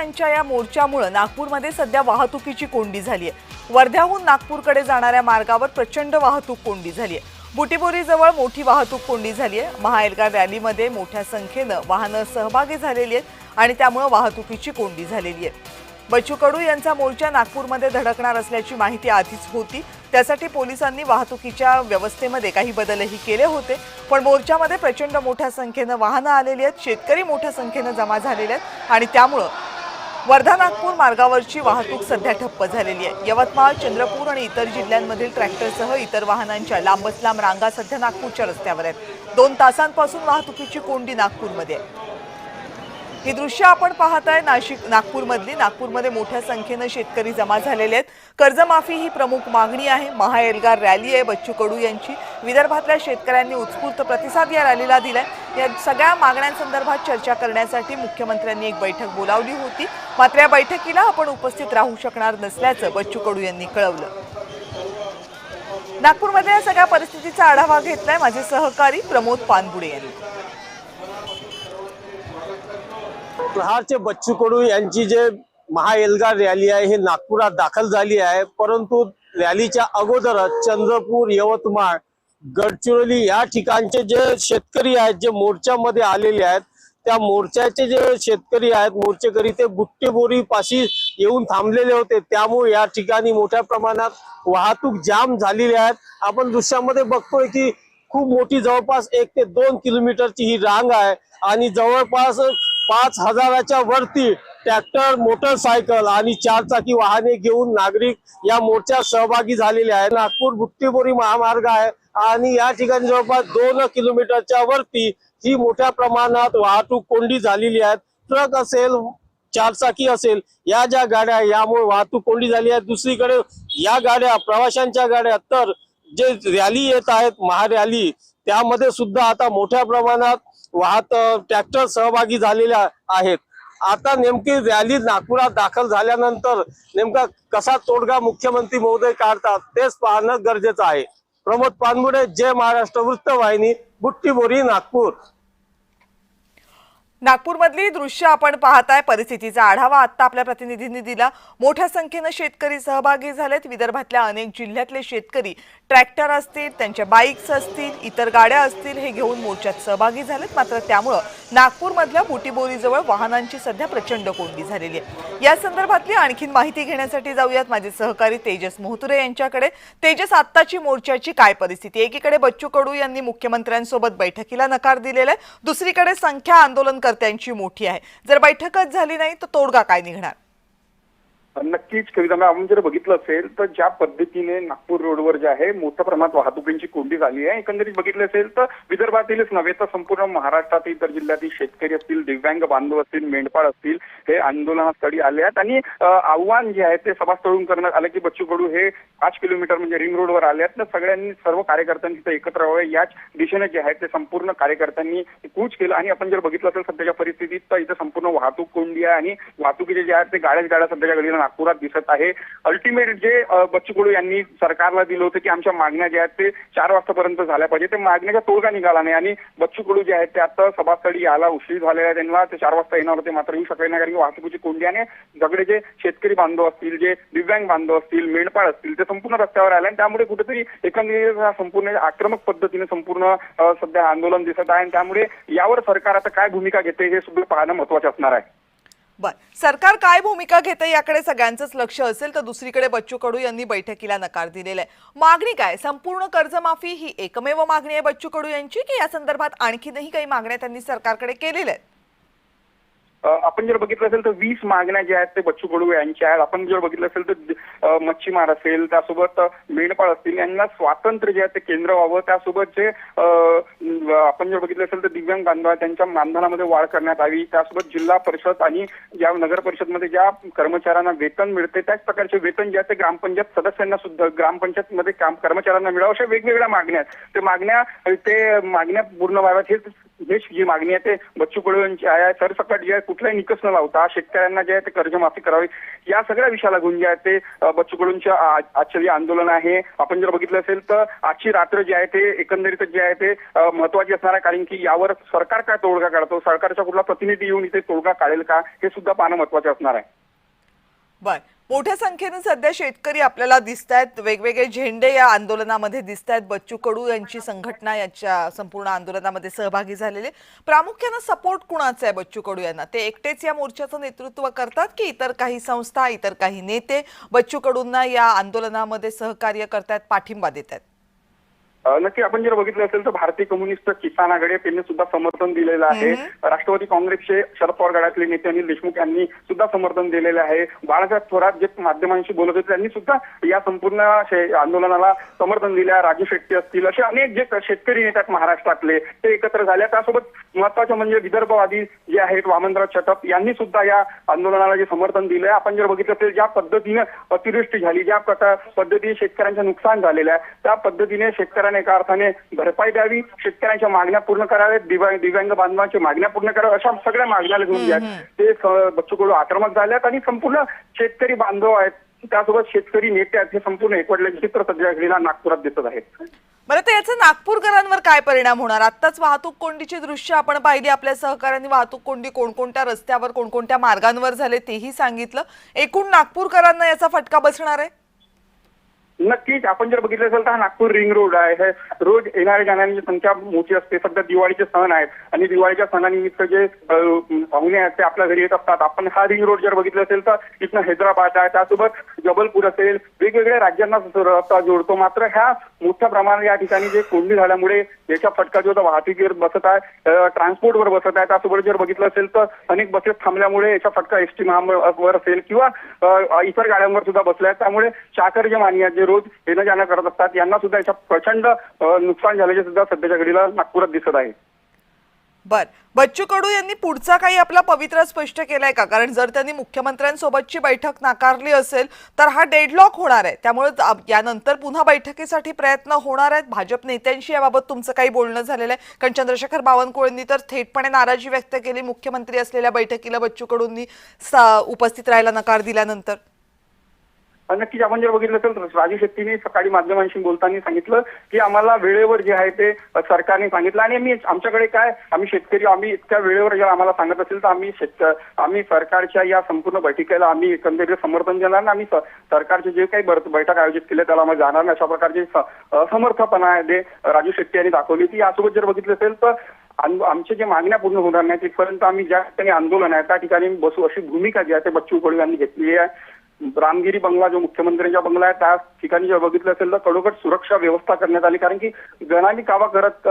त्यांच्या या मोर्चामुळे नागपूरमध्ये सध्या वाहतुकीची कोंडी झाली आहे। वर्ध्याहून नागपूरकडे जाणाऱ्या मार्गावर प्रचंड वाहतूक कोंडी झाली आहे। बुटीबोरीजवळ मोठी वाहतूक कोंडी झाली आहे। महाएल्गार रॅलीमध्ये मोठ्या संख्येने वाहनं सहभागी झालेली आहेत आणि त्यामुळे वाहतुकीची कोंडी झालेली आहे। बच्चू कडू यांचा मोर्चा नागपूरमध्ये धडकणार असल्याची माहिती आधीच होती। त्यासाठी पोलिसांनी वाहतुकीच्या व्यवस्थेमध्ये काही बदलही केले होते, पण मोर्चामध्ये प्रचंड मोठ्या संख्येने वाहनं आलेली आहेत। शेतकरी मोठ्या संख्येने जमा झालेले आहेत आणि त्यामुळे वर्धा नागपूर मार्गावरची वाहतूक सध्या ठप्प झालेली आहे। यवतमाळ, चंद्रपूर आणि इतर जिल्ह्यांमधील ट्रॅक्टरसह इतर वाहनांच्या लांबच लांब रांगा सध्या नागपूरच्या रस्त्यावर आहेत। 2 तासांपासून वाहतुकीची कोंडी नागपूरमध्ये आहे। ही दृश्य आपण पाहताय नागपूरमध्ये मोठ्या संख्येने शेतकरी जमा झालेले आहेत। कर्जमाफी ही प्रमुख मागणी आहे। महाएल्गार रॅली आहे बच्चू कडू यांची। विदर्भातल्या शेतकऱ्यांनी उत्स्फूर्त प्रतिसाद या रॅलीला दिलाय। या सगळ्या मागण्यांसंदर्भात चर्चा करण्यासाठी मुख्यमंत्र्यांनी एक बैठक बोलावली होती, मात्र या बैठकीला आपण उपस्थित राहू शकणार नसल्याचं बच्चू कडू यांनी कळवलं। नागपूरमध्ये या सगळ्या परिस्थितीचा आढावा घेतलाय माझे सहकारी प्रमोद पानबुडे यांनी। प्रहारचे बच्चू कडू यांची जे महाएल्गार रॅली आहे हे नागपुरात दाखल झाली आहे, परंतु रॅलीच्या अगोदरच चंद्रपूर, यवतमाळ, गडचिरोली या ठिकाणचे जे शेतकरी आहेत जे मोर्चामध्ये आलेले आहेत, त्या मोर्चाचे जे शेतकरी आहेत मोर्चेकरी ते बुट्टेबोरी पाशी येऊन थांबलेले होते। त्यामुळे या ठिकाणी मोठ्या प्रमाणात वाहतूक जाम झालेली आहे। आपण दृश्यामध्ये बघतोय की खूप मोठी जवळपास 1 ते 2 किलोमीटरची ही रांग आहे आणि जवळपास 5000च्या वरती ट्रॅक्टर, मोटरसायकल आणि 4 चाकी वाहने घेऊन नागरिक या मोर्चात सहभागी झालेले आहेत। नागपूर बुट्टेबोरी महामार्ग आहे आणि या ठिकाणी जवळपास 2 किलोमीटरच्या वरती ही मोठ्या प्रमाणात वाहतूक कोंडी झालेली आहे। ट्रक असेल, 4 चाकी असेल, या ज्या गाड्या यामुळे वाहतूक कोंडी झाली आहे। दुसरीकडे या गाड्या प्रवाशांच्या गाड्या तर जे रॅली येत आहेत महारॅली, त्यामध्ये सुद्धा आता मोठ्या प्रमाणात ट्रॅक्टर सहभागी झालेले आहेत। आता नेमकी रॅली नागपुरात दाखल झाल्यानंतर नेमका कसा तोडगा मुख्यमंत्री महोदय काढतात तेच पाहणं गरजेचं आहे। प्रमोद पानबुडे, जय महाराष्ट्र वृत्तवाहिनी, बुट्टीबोरी, नागपूर। नागपूरमधली दृश्य आपण पाहताय। परिस्थितीचा आढावा आता आपल्या प्रतिनिधींनी दिला। मोठ्या संख्येने शेतकरी सहभागी झालेत। विदर्भातल्या अनेक जिल्ह्यातले शेतकरी ट्रॅक्टर असतील, त्यांच्या बाईक्स असतील, इतर गाड्या असतील हे घेऊन मोर्चात सहभागी झालेत। मात्र त्यामुळे नागपूरमधल्या बुटीबोरीजवळ वाहनांची सध्या प्रचंड कोंडी झालेली आहे। या संदर्भातली आणखीन माहिती घेण्यासाठी जाऊयात माझे सहकारी तेजस मोहतुरे यांच्याकडे। तेजस, आत्ताची मोर्चाची काय परिस्थिती? एकीकडे बच्चू कडू यांनी मुख्यमंत्र्यांसोबत बैठकीला नकार दिलेला आहे, दुसरीकडे संख्या आंदोलनकर्त्यांची मोठी आहे। जर बैठकच झाली नाही तर तोडगा काय निघणार? नक्कीच कविता, आपण जर बघितलं असेल तर ज्या पद्धतीने नागपूर रोडवर जे आहे मोठ्या प्रमाणात वाहतुकीची कोंडी झाली आहे, एकंदरीत बघितलं असेल तर विदर्भातीलच नव्हे तर संपूर्ण महाराष्ट्रात इतर जिल्ह्यातील शेतकरी असतील, दिव्यांग बांधव असतील, मेंढपाळ असतील, हे आंदोलनास्थळी आले आहेत आणि आव्हान जे आहे ते सभास्थळून करण्यात आलं की बच्चू कडू हे 5 किलोमीटर म्हणजे रिंग रोडवर आले आहेत, तर सगळ्यांनी सर्व कार्यकर्त्यांनी तिथे एकत्र व्हावे याच दिशेने जे आहे ते संपूर्ण कार्यकर्त्यांनी कूच केलं। आणि आपण जर बघितलं असेल सध्याच्या परिस्थितीत तर इथे संपूर्ण वाहतूक कोंडी आहे आणि वाहतुकीचे जे आहेत ते गाड्या सध्याच्या घडीला नागपुरात दिसत आहे। अल्टिमेट जे बच्चू कडू यांनी सरकारला दिलं होतं की आमच्या मागण्या ज्या आहेत ते 4 वाजतापर्यंत झाल्या पाहिजे, ते मागण्याचा तोडगा निघाला नाही आणि बच्चू कडू जे आहेत ते आता सभास्थळी यायला उशीर झालेला आहे। त्यांना ते 4 वाजता येणार होते मात्र येऊ शकले नाही कारण की वाहतुकीची कोंडी आणि सगळे जे शेतकरी बांधव असतील, जे दिव्यांग बांधव असतील, मेंढपाळ असतील ते संपूर्ण रस्त्यावर आले आणि त्यामुळे कुठेतरी एकंदरीत संपूर्ण आक्रमक पद्धतीने संपूर्ण सध्या आंदोलन दिसत आहे आणि त्यामुळे यावर सरकार आता काय भूमिका घेते हे सुद्धा पाहणं महत्त्वाचं असणार आहे। सरकार काय भूमिका घेते याकडे सगळ्यांचंच लक्ष असेल, तर दुसरीकडे बच्चू कडू यांनी बैठकीला नकार दिलेला आहे। मागणी काय? संपूर्ण कर्जमाफी ही एकमेव मागणी आहे बच्चू कडू यांची की या संदर्भात आणखीनही काही मागण्या त्यांनी सरकारकडे केलेल्या आहेत? आपण जर बघितलं असेल तर 20 मागण्या ज्या आहेत ते बच्चू कडू यांच्या आहेत। आपण जर बघितलं असेल तर मच्छीमार असेल, त्यासोबत मेंढपाळ असतील, यांना स्वातंत्र्य जे आहे ते केंद्र व्हावं, त्यासोबत जे आपण जर बघितलं असेल तर दिव्यांग बांधव त्यांच्या मानधनामध्ये वाढ करण्यात यावी, त्यासोबत जिल्हा परिषद आणि ज्या नगर परिषदमध्ये ज्या कर्मचाऱ्यांना वेतन मिळते त्याच प्रकारचे वेतन जे आहे ते ग्रामपंचायत सदस्यांना सुद्धा ग्रामपंचायतमध्ये कर्मचाऱ्यांना मिळावं, अशा वेगवेगळ्या मागण्या आहेत। ते मागण्या पूर्ण व्हाव्यात हेच जी मागणी आहे ते बच्चू कडू यांची आहे। सरसकट जे कुठलाही निकष न लावता शेतकऱ्यांना जे आहे ते कर्जमाफी करावी, या सगळ्या विषयाला घेऊन जे आहे ते बच्चू कडूंच्या आजचे जे आंदोलन आहे, आपण जर बघितलं असेल तर आजची रात्र जी आहे ते एकंदरीत जे आहे ते महत्वाची असणार आहे, कारण की यावर सरकार काय तोडगा काढतो, सरकारचा कुठला प्रतिनिधी येऊन इथे तोडगा काढेल का, हे सुद्धा पाहणं महत्वाचं असणार आहे. बर, मोठ्या संख्येने सध्या शेतकरी आपल्याला दिसत आहेत, वेगवेगळे झेंडे या आंदोलनामध्ये दिसत आहेत. बच्चू कडू यांची संघटना याच्या संपूर्ण आंदोलनामध्ये सहभागी झालेले. प्रामुख्याने सपोर्ट कुणाचा आहे बच्चू कडू यांना? ते एकटेच या मोर्चाचं नेतृत्व करतात की इतर काही संस्था, इतर काही नेते बच्चू कडूंना या आंदोलनामध्ये सहकार्य करतात, पाठिंबा देत आहेत? नक्की आपण जर बघितलं असेल तर भारतीय कम्युनिस्ट किसान आघाडी त्यांनी सुद्धा समर्थन दिलेलं आहे. राष्ट्रवादी काँग्रेसचे शरद पवार गटातले नेते अनिल देशमुख यांनी सुद्धा समर्थन दिलेलं आहे. बाळासाहेब थोरात जे माध्यमांशी बोलत होते त्यांनी सुद्धा या संपूर्ण आंदोलनाला समर्थन दिले आहे. राजू शेट्टी असतील, असे अनेक जे शेतकरी नेते आहेत महाराष्ट्रातले ते एकत्र झाले. त्यासोबत महत्वाचं म्हणजे विदर्भवादी जे आहेत वामनराव चटप यांनी सुद्धा या आंदोलनाला जे समर्थन दिलंय. आपण जर बघितलं असेल ज्या पद्धतीने अतिवृष्टी झाली, ज्या पद्धतीने शेतकऱ्यांचं नुकसान झालेलं आहे, त्या पद्धतीने शेतकऱ्यांना एका अर्थाने भरपाई द्यावी, शेतकऱ्यांच्या मागण्या पूर्ण कराव्यात, दिव्यांग बांधवांच्या मागण्या पूर्ण कराव्या, अशा सगळ्या मागण्याला घेऊन जे आहेत ते बच्चू कडू आक्रमक झाले आहेत. आणि संपूर्ण शेतकरी बांधव आहेत, त्यासोबत शेतकरी नेते आहेत, हे संपूर्ण एकवटल्याचे चित्र सध्या घडीला नागपुरात दिसत आहेत. बरं, तर याचा नागपूरकरांवर काय परिणाम होणार? आत्ताच वाहतूक कोंडीची दृश्य आपण पाहिली, आपल्या सहकाऱ्यांनी वाहतूक कोंडी कोणकोणत्या रस्त्यावर, कोणकोणत्या मार्गांवर झाले तेही सांगितलं. एकूण नागपूरकरांना याचा फटका बसणार आहे? नक्कीच आपण जर बघितलं असेल तर हा नागपूर रिंग रोड आहे. हे रोज येणाऱ्या जाणाऱ्यांची संख्या मोठी असते. सध्या दिवाळीचे सण आहेत आणि दिवाळीच्या सणानिमित्त जे पाहुणे आहेत ते आपल्या घरी येत असतात. आपण हा रिंग रोड जर बघितलं असेल तर इथनं हैदराबाद आहे, त्यासोबत जबलपूर असेल, वेगवेगळ्या राज्यांना रस्ता जोडतो. मात्र ह्या मोठ्या प्रमाणात या ठिकाणी जे कोंडी झाल्यामुळे याचा फटका जो वाहतुकीवर बसत आहे, ट्रान्सपोर्टवर बसत आहे. त्यासोबत जर बघितलं असेल तर अनेक बसेस थांबल्यामुळे याचा फटका एसटी महामंडळावर असेल किंवा इतर गाड्यांवर सुद्धा बसलाय. त्यामुळे चाकरजे मानी आहेत जे रोज येणं जाणं करत असतात, यांना सुद्धा याचा प्रचंड नुकसान झाल्याचे सुद्धा सध्याच्या घडीला नागपुरात दिसत आहे. बर, बच्चू कडू यांनी पुढचा काही आपला पवित्रा स्पष्ट केलाय का? कारण जर त्यांनी मुख्यमंत्र्यांसोबतची बैठक नाकारली असेल तर हा डेडलॉक होणार आहे. त्यामुळे यानंतर पुन्हा बैठकीसाठी प्रयत्न होणार आहेत. भाजप नेत्यांशी याबाबत तुमचं काही बोलणं झालेलं आहे? कारण चंद्रशेखर बावनकुळेंनी तर थेटपणे नाराजी व्यक्त केली मुख्यमंत्री असलेल्या बैठकीला बच्चू कडूंनी उपस्थित राहायला नकार दिल्यानंतर. नक्कीच आपण जर बघितलं तर राजू शेट्टीने सकाळी माध्यमांशी बोलताना सांगितलं की आम्हाला वेळेवर जे आहे ते सरकारने सांगितलं आणि आमच्याकडे काय, आम्ही शेतकरी, आम्ही इतक्या वेळेवर जर आम्हाला सांगत असेल तर आम्ही सरकारच्या या संपूर्ण बैठकीला आम्ही एकंदरीत समर्थन देणार ना, आम्ही सरकारचे जे काही बैठक आयोजित केले त्याला आम्हाला जाणार नाही, अशा प्रकारचे समर्थपणा आहे ते राजू शेट्टी यांनी दाखवली. ती यासोबत जर बघितलं असेल तर आमचे जे मागण्या पूर्ण होणार नाही तिथपर्यंत आम्ही ज्या ठिकाणी आंदोलन आहे त्या ठिकाणी बसू, अशी भूमिका जी आहे ते बच्चू कडू यांनी घेतली आहे. रामगिरी बंगला जो मुख्यमंत्र्यांचा बंगला आहे त्या ठिकाणी जर बघितलं असेल तर कडोकट सुरक्षा व्यवस्था करण्यात आली, कारण की गणाली कावा करत